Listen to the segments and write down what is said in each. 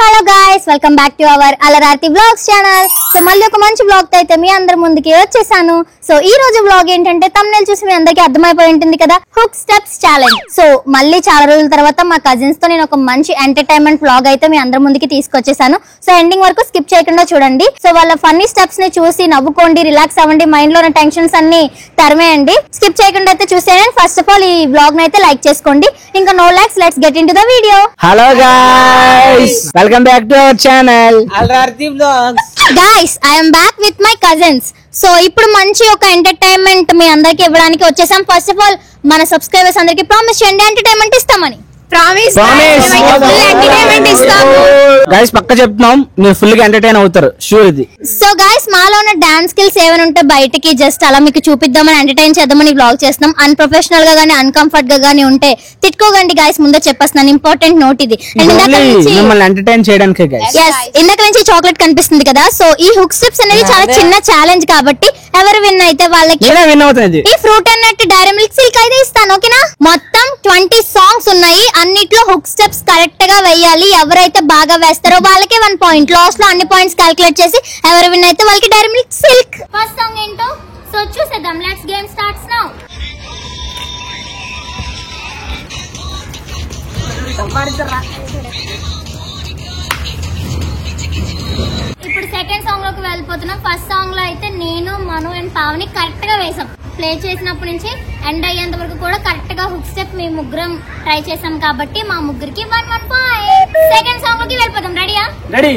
Hello guys, welcome back to our Alarathi vlogs channel. So మళ్ళీ ఒక మంచి వ్లాగ్ తో అయితే మీ అందరి ముందుకి వచ్చేసాను. సో ఈ రోజు వ్లాగ్ ఏంటంటే thumbnail చూసి మీ అందరికీ అర్థమైపోయి ఉంటుంది కదా, హుక్ స్టెప్స్ ఛాలెంజ్. సో మళ్ళీ చాలా రోజుల తర్వాత మా కజిన్స్ తో నేను ఒక మంచి ఎంటర్టైన్మెంట్ వ్లాగ్ అయితే మీ అందరి ముందుకి తీసుకొచ్చేసాను. సో ఎండింగ్ వరకు స్కిప్ చేయకుండా చూడండి. సో వాళ్ళ ఫన్నీ స్టెప్స్ ని చూసి నవ్వుకోండి, రిలాక్స్ అవ్వండి, మైండ్ లో ఉన్న టెన్షన్స్ అన్ని తరిమేయండి. స్కిప్ చేయకుండా అయితే చూసేయండి. ఫస్ట్ ఆఫ్ ఆల్ ఈ వ్లాగ్ ని అయితే లైక్ చేసుకోండి. ఇంకా no likes, let's get into the video. Hello guys, welcome back to our channel Alarathi vlogs. Guys, I am back with my cousins. So ఇప్పుడు మంచి ఒక ఎంటర్టైన్మెంట్ మీ అందరికి ఇవ్వడానికి వచ్చేసాం. ఫస్ట్ ఆఫ్ ఆల్ మన సబ్స్క్రైబర్స్ అందరికి ప్రామిస్ చేయండి ఎంటర్టైన్మెంట్ ఇస్తామని. గైస్ పక్క చెప్తున్నాం, మీరు ఫుల్ గా ఎంటర్టైన్ అవుతారు, షూర్ ఇది. సో గైస్, మాలో ఉన్న డాన్స్ స్కిల్స్ ఏమైనా ఉంటే బయటికి జస్ట్ అలా మీకు చూపిద్దామని, ఎంటర్టైన్ చేద్దామని బ్లాగ్ చేస్తున్నాం. అన్ప్రొఫెషనల్ గా గానీ అన్కంఫర్ట్ గా గానీ ఉంటే తిట్టుకోగండి గైస్, ముందే చెప్పేస్తున్నాను, ఇంపార్టెంట్ నోట్ ఇది. మిమ్మల్ని ఎంటర్టైన్ చేయడానికి గైస్. ఇందాక నుంచి చాక్లెట్ కనిపిస్తుంది కదా, సో ఈ హుక్ స్టెప్స్ అనేది చాలా చిన్న ఛాలెంజ్ కాబట్టి ఎవరు విన్ అయితే వాళ్ళకి ఈ ఫ్రూట్ అన్నట్టు డైరీ మిల్క్ సిల్క్ అయితే ఇస్తాను, ఓకేనా? మొత్తం 20 సాంగ్స్ ఉన్నాయి, అన్నిట్లో హుక్ స్టెప్స్ కరెక్ట్ గా వేయాలి. ఎవరైతే బాగా వేస్తారో వాళ్ళకి 1 పాయింట్. లాస్ట్ లో అన్ని పాయింట్స్ క్యాల్కులేట్ చేసి ఎవరు విన్ అయితే వాళ్ళకి Dairy Milk Silk. First song ఏంటో సో చూసేద్దాం. Let's game starts now. ఇప్పుడు సెకండ్ సాంగ్ లోకి వెళ్ళిపోతున్నాం. ఫస్ట్ సాంగ్ లో అయితే నేను, మను అండ్ పావని కరెక్ట్ గా వేసాం. ప్లే చేసినప్పటి నుంచి ఎండ్ అయ్యేంత వరకు కూడా కరెక్ట్ గా హుక్ స్టెప్ మేము ముగ్గురం ట్రై చేసాం కాబట్టి మా ముగ్గురికి 1 పాయింట్. సెకండ్ సాంగ్ లోకి వెళ్ళిపోతాం. రెడీయా? రెడీ.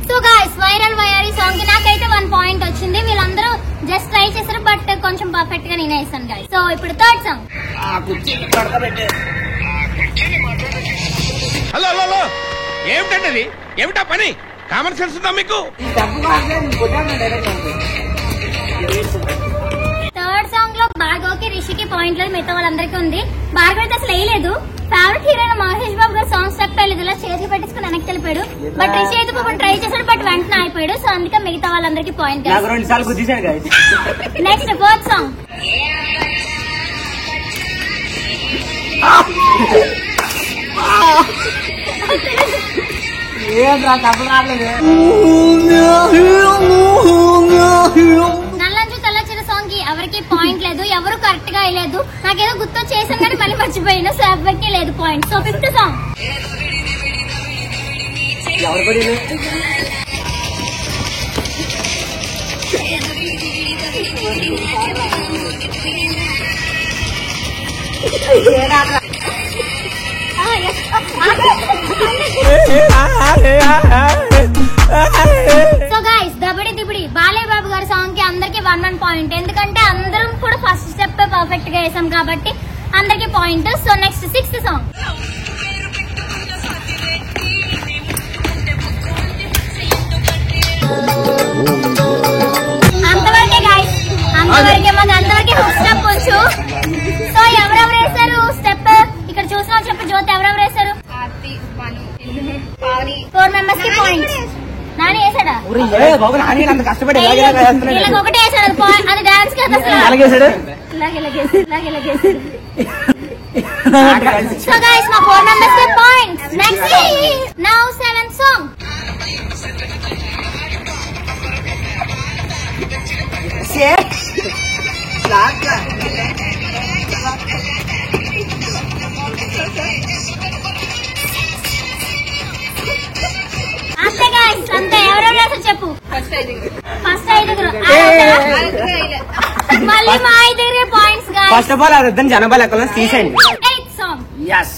సో గైస్, వైరల్ వయారీ సాంగ్ కి నాకైతే 1 పాయింట్ వచ్చింది. వీళ్ళందరూ జస్ట్ ట్రై చేశారు, బట్ కొంచెం పర్ఫెక్ట్ గా నేనే వేసాను గైస్. సో ఇప్పుడు థర్డ్ సాంగ్. హలో హలో, ఏమిటండి, ఏమిటా పని? కామన్ సెన్స్ ఉందా మీకు? థర్డ్ సాంగ్ లో భార్గవ్కి, రిషికి పాయింట్ లేదు, మిగతా వాళ్ళందరికీ ఉంది. భార్గవ్ అయితే అసలు వేయలేదు. ఫేవరెట్ హీరోయిన్ మహేష్ బాబు గారు సాంగ్ స్టెప్ వేయలేదు, ఇలా చేతులు పెట్టించుకుని వెనక్కి వెళ్ళిపోయాడు. బట్ రిషి అయితే ట్రై చేశాడు, బట్ వెంటనే అయిపోయాడు. సో అందుకే మిగతా వాళ్ళందరికీ పాయింట్. Next fourth song. నల్లంచు తెల్లచిన సాంగ్ కి ఎవరికి పాయింట్ లేదు, ఎవరు కరెక్ట్ గా వేయలేదు. నాకేదో గుర్తు చేశాను కానీ మళ్ళీ మర్చిపోయినా, సో ఎవరికి లేదు point. So fifth song. So guys, దబడి దిబడి బాలయ్య బాబు గారి సాంగ్ కి అందరికి 1 పాయింట్. ఎందుకంటే అందరం కూడా ఫస్ట్ స్టెప్ పర్ఫెక్ట్ గా వేసాం కాబట్టి అందరికి point. So next sixth song. అంతవరకే గైస్, అంతవరకే మాకు అంతవరకే స్టెప్ వచ్చు. సో ఎవరెవరు వేసారు స్టెప్ ఇక్కడ చూసినా చెప్పు. జ్యోతి ఎవరెవరు వేసారు? 4 మెంబర్స్ కి పాయింట్. నాని వేసాడా? వీళ్ళకి ఒకటే వేసాడు, అది డాన్స్ కదా. సో గైస్, మా 4 మెంబర్స్ కి point. Next now 7th song. అంతే గైస్, అంతే. ఎవరెవరు వేసారు చెప్పు. ఫస్ట్ 5 మళ్ళీ మా 5 points guys. First of all అర్థం జనాభా లెక్కలో తీసేయండి. 8th song. yes.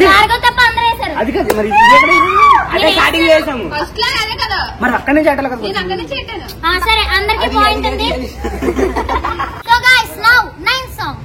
భార్గవ్ తప్ప అందరూ వేసారు. అది కాదు మరి, స్టార్టింగ్ చేసాము మరి అక్కడి నుంచి అట్లా కదా. సరే, అందరికి పాయింట్ ఉంది. So guys, now 9th song.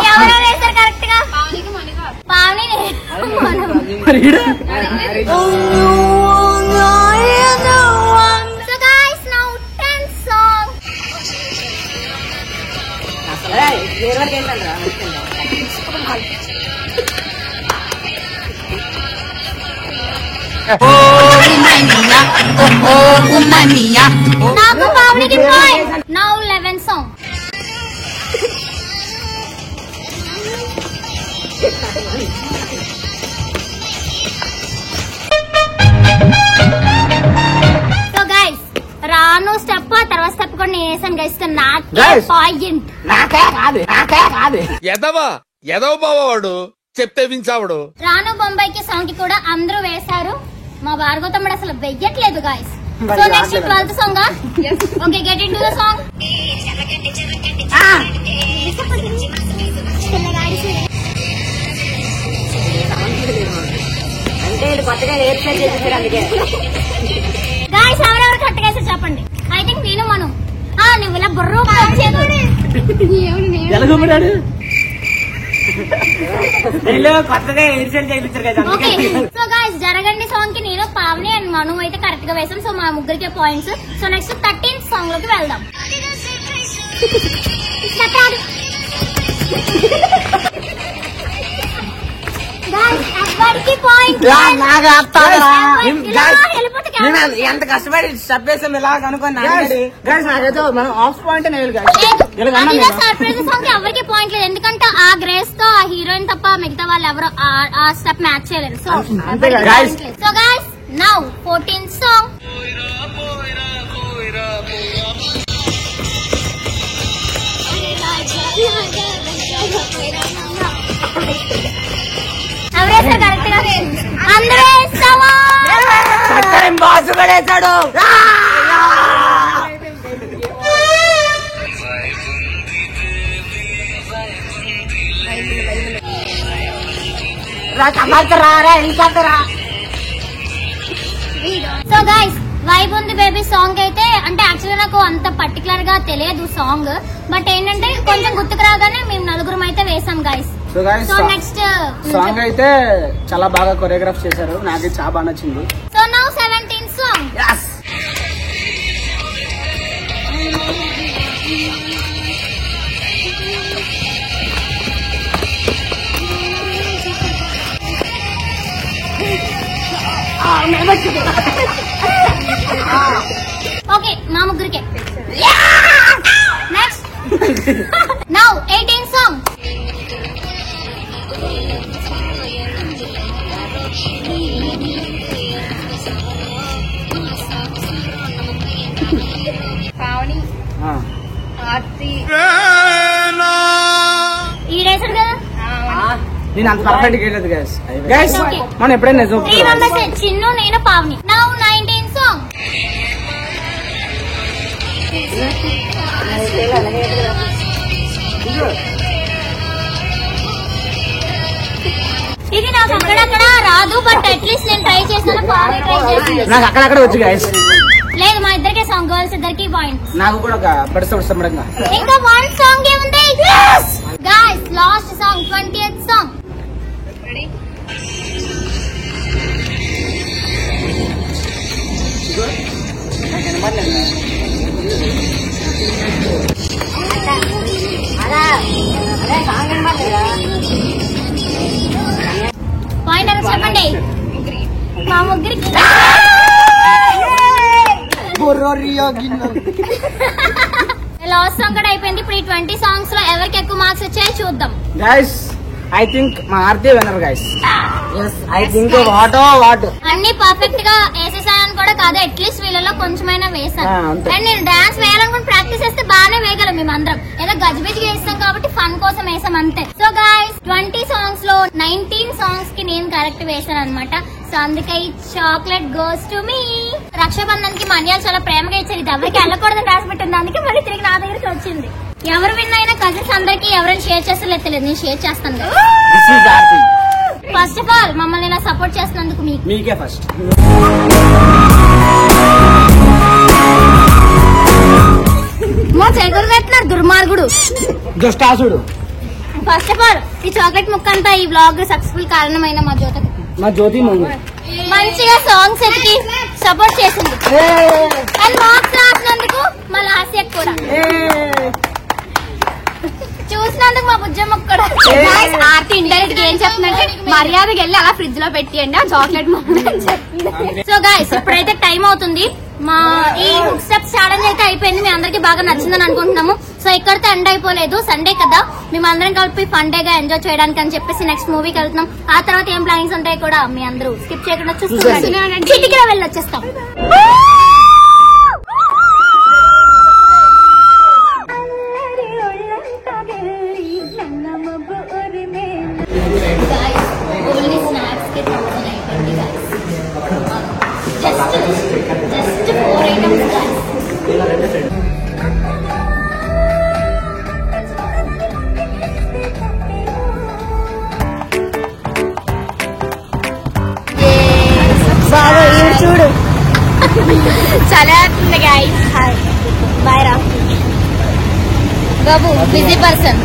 ఎవరో వేశారు కరెక్ట్ గా Pavani so guys now 10th song నాకు పావనికి point now 11th song so guys రాను స్టెప్ తర్వాత స్టెప్ కూడా నేను వేసాను గైస్ నాకే పాయింట్ ఎదవ బావాడు చెప్తే వించావుడు రాను బొంబాయికి సాంగ్ కి కూడా అందరూ వేశారు మా భార్గవ తమ్ముడు అసలు వెయ్యట్లేదు guys so next 12th song okay get in to the song guys ఎవరెవరు కరెక్ట్గా వేసారు చెప్పండి ఐ థింక్ నేను మనం నువ్వు ఇలా బుర్ర ఓకే సో గైస్ జరగండి సాంగ్ కి నేను పావని అండ్ మను అయితే కరెక్ట్ గా వేసాం సో మా ముగ్గురికి points so next 13th song లోకి వెళ్దాం ఎంత కష్టపడి స్టెప్ వేసాం ఇలా కనుకోండి నాకేదో మనం ఆఫ్ పాయింట్ సర్ప్రైజ్ సాంగ్ ఎవరికి పాయింట్ లేదు ఎందుకంటే ఆ గ్రేస్ తో ఆ హీరోయిన్ తప్ప మిగతా వాళ్ళు ఎవరు ఆ స్టెప్ మ్యాచ్ చేయలేరు so so guys now 14th song ఎవరేసారు కరెక్ట్ గా అందరూ వేస్తావా బాస్ కూడా వేసాడు సో గైస్ వైబ్ ఉంది బేబీ సాంగ్ అయితే అంటే యాక్చువల్గా నాకు అంత పర్టికులర్ గా తెలియదు సాంగ్ బట్ ఏంటంటే కొంచెం గుర్తుకు రాగానే మేము నలుగురం అయితే వేసాం గైస్ సో నెక్స్ట్ సాంగ్ అయితే చాలా బాగా కొరియోగ్రాఫ్ చేశారు నాకు చాలా బాగా నచ్చింది so now 17th song okay మా ముగ్గురికే next now 18th song Pavani ఈడేసాడు కదా నేను అంత పర్ఫెక్ట్ చేయలేదు గైస్ మనం ఎప్పుడైనా చిన్ను నేను పావని నౌ 19th సాంగ్ ఇది నాకు అక్కడక్కడ రాదు బట్ అట్లీస్ట్ నేను ట్రై చేస్తాను పావని ట్రై చేస్తాను నాకు అక్కడక్కడ వచ్చు గైస్ లేదు మా ఇద్దరికి సాంగ్ గర్ల్స్ ఇద్దరికి పాయింట్స్ నాకు కూడా ఒక పడిసంగా ఇంకా 1 సాంగ్ ఏముంది guys last song 20th song point ఎవరు చెప్పండి మా ముగ్గురికి లాస్ట్ సాంగ్ కూడా అయిపోయింది ఇప్పుడు ఈ 20 సాంగ్స్ లో ఎవరికి ఎక్కువ మార్క్స్ వచ్చాయో చూద్దాం గైస్ ఐ థింక్ మా Aarti winner guys I think what అన్ని పర్ఫెక్ట్ గా వేసేసానని కూడా కాదు అట్లీస్ట్ వీళ్ళలో కొంచెమైనా వేసాను అండ్ నేను డాన్స్ వేయాలనుకుని ప్రాక్టీస్ చేస్తే బాగానే వేయగలం మేమందరం ఏదో గజిబిజిగా వేస్తాం కాబట్టి ఫన్ కోసం వేసాం అంతే సో గైస్ 20 సాంగ్స్ లో 19 సాంగ్స్ కి నేను కరెక్ట్ వేసాను అనమాట సో అందుకే ఈ chocolate goes to me Rakshabandhan కి మన్యాలు చాలా ప్రేమగా ఇచ్చారు ఇది ఎవరికి వెళ్ళకూడదని రాసి పెట్టింది అందుకే మళ్ళీ తిరిగి నా దగ్గరికి వచ్చింది ఎవరు విన్ అయినా కజిన్స్ అందరికి ఎవరైనా షేర్ చేస్తలేదు తెలియదు నేను షేర్ చేస్తాను ఫస్ట్ ఆఫ్ ఆల్ మమ్మల్ని ఇలా సపోర్ట్ చేస్తున్నందుకు మీకే ఫస్ట్ మా చెగురు పెట్టినాడు దుర్మార్గుడు దుష్టాసుడు. ఫస్ట్ ఆఫ్ ఆల్ ఈ చాక్లెట్ ముక్క అంతా ఈ బ్లాగ్ సక్సెస్ఫుల్ కారణమైన మా జ్యోతి. మా జ్యోతి మంచిగా సాంగ్స్ ఎదికి సపోర్ట్ చేసింది అండ్ మార్క్స్ రాసినందుకు మా లాస్యకు కూడా చూసినందుకు మా బుజ్జమ్మ కూడా. ఆర్తి ఇండైరెక్ట్ గా ఏం చెప్తుందంటే మర్యాదకి వెళ్ళి అలా ఫ్రిడ్జ్ లో పెట్టియండి ఆ చాక్లెట్ ముక్క. సో గాయ్స్ ఇప్పుడైతే టైం అవుతుంది. మా ఈ హుక్ స్టెప్స్ ఛాలెంజ్ అయితే అయిపోయింది. మీ అందరికి బాగా నచ్చిందని అనుకుంటున్నాము. సో ఇక్కడితో ఎండ్ అయిపోలేదు. సండే కదా మేమందరం కలిపి ఫన్ డే గా ఎంజాయ్ చేయడానికి అని చెప్పేసి నెక్స్ట్ మూవీకి వెళ్తున్నాం. ఆ తర్వాత ఏం ప్లానింగ్స్ ఉంటాయి కూడా మీ అందరూ స్కిప్ చేయకుండా చూస్తున్నాం. చిటికి వెళ్ళి వచ్చేస్తాం. ఓన్లీ స్నాక్స్ కి just 4 items guys. బాగా ఇవి చూడు చాలా గైస్. హాయ్ బాయ్ రా బాబు బిజీ పర్సన్.